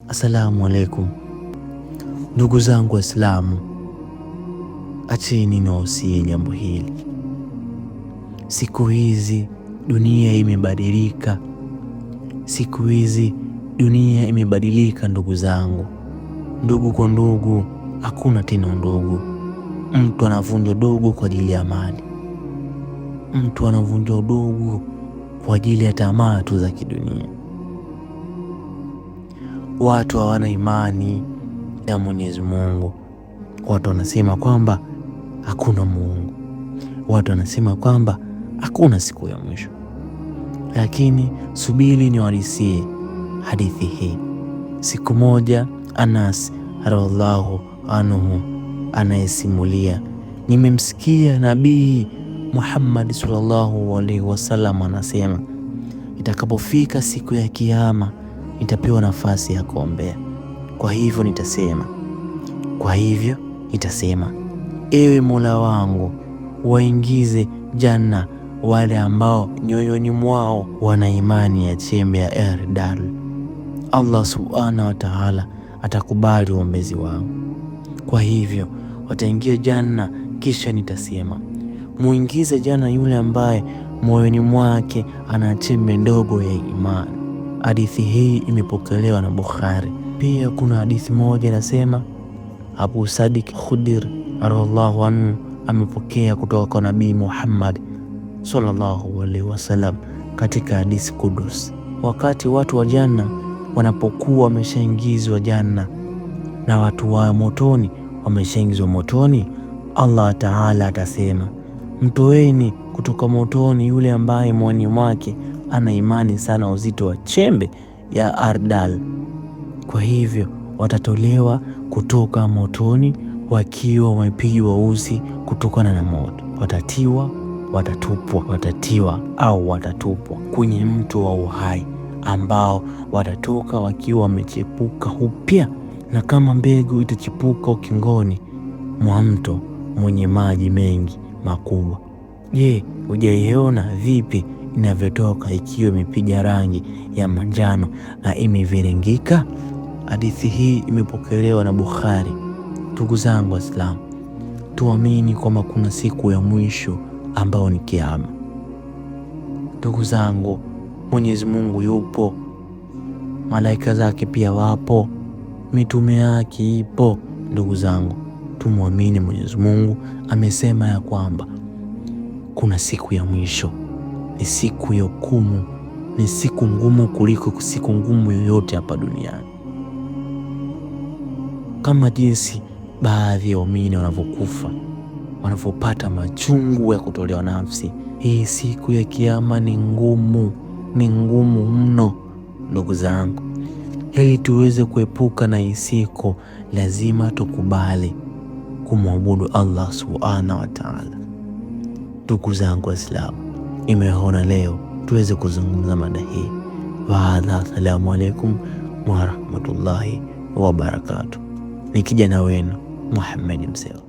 Assalamu alaikum, ndugu zangu Waislamu, acheni niwahusie jambo hili. Siku hizi dunia imebadilika, siku hizi dunia imebadilika ndugu zangu. Ndugu kwa ndugu hakuna tena ndugu. Mtu anavunja ndugu kwa ajili ya mali, mtu anavunja ndugu kwa ajili ya tamaa tu za kidunia. Watu hawana imani ya Mwenyezi Mungu. Watu wanasema kwamba hakuna Mungu, watu wanasema kwamba hakuna siku ya mwisho. Lakini subiri niwahadisie hadithi hii. Siku moja Anas radhiallahu anhu anayesimulia, nimemsikia Nabii Muhammad sallallahu alaihi wasallam anasema, itakapofika siku ya Kiyama nitapewa nafasi ya kuombea. Kwa hivyo nitasema, ewe Mola wangu, waingize janna wale ambao nyoyoni mwao wana imani ya chembe ya Ardal. Allah subhanahu wa ta'ala atakubali uombezi wangu. Kwa hivyo wataingia janna. Kisha nitasema, muingize janna yule ambaye moyoni mwake ana chembe ndogo ya imani. Hadithi hii imepokelewa na Bukhari. Pia kuna hadithi moja inasema, Abu Sadiq Khudri radhiallahu anhu amepokea kutoka kwa Nabii Muhammad sallallahu alaihi wasallam katika hadithi Qudus, wakati watu wa janna wanapokuwa wameshaingizwa janna na watu wa motoni wameshaingizwa motoni, Allah Taala atasema, mtoeni kutoka motoni yule ambaye moyoni mwake ana imani sana uzito wa chembe ya Ardal. Kwa hivyo watatolewa kutoka motoni wakiwa wamepigwa uzi kutokana na moto, watatupwa kwenye mto wa uhai ambao watatoka wakiwa wamechepuka upya, na kama mbegu itachipuka ukingoni mwa mto mwenye maji mengi makubwa. Je, hujaiona vipi inavyotoka ikiwa imepiga rangi ya manjano na imeviringika? Hadithi hii imepokelewa na Bukhari. Ndugu zangu Waislamu, tuamini kwamba kuna siku ya mwisho ambao ni Kiyama. Ndugu zangu, Mwenyezi Mungu yupo, malaika zake pia wapo, mitume yake ipo. Ndugu zangu, tumwamini Mwenyezi Mungu. Amesema ya kwamba kuna siku ya mwisho, ni siku ya hukumu, ni siku ngumu kuliko siku ngumu yoyote hapa duniani. Kama jinsi baadhi ya waumini wanavyokufa, wanavyopata machungu ya kutolewa nafsi, hii siku ya Kiyama ni ngumu mno. Ndugu zangu, ili tuweze kuepuka na hii siku, lazima tukubali kumwabudu Allah subhanahu wa ta'ala. Ndugu zangu Waislamu, imeona leo tuweze kuzungumza mada hii. Assalamu alaikum wa rahmatullahi wa barakatuh. Ni kijana wenu Muhammad Mseo.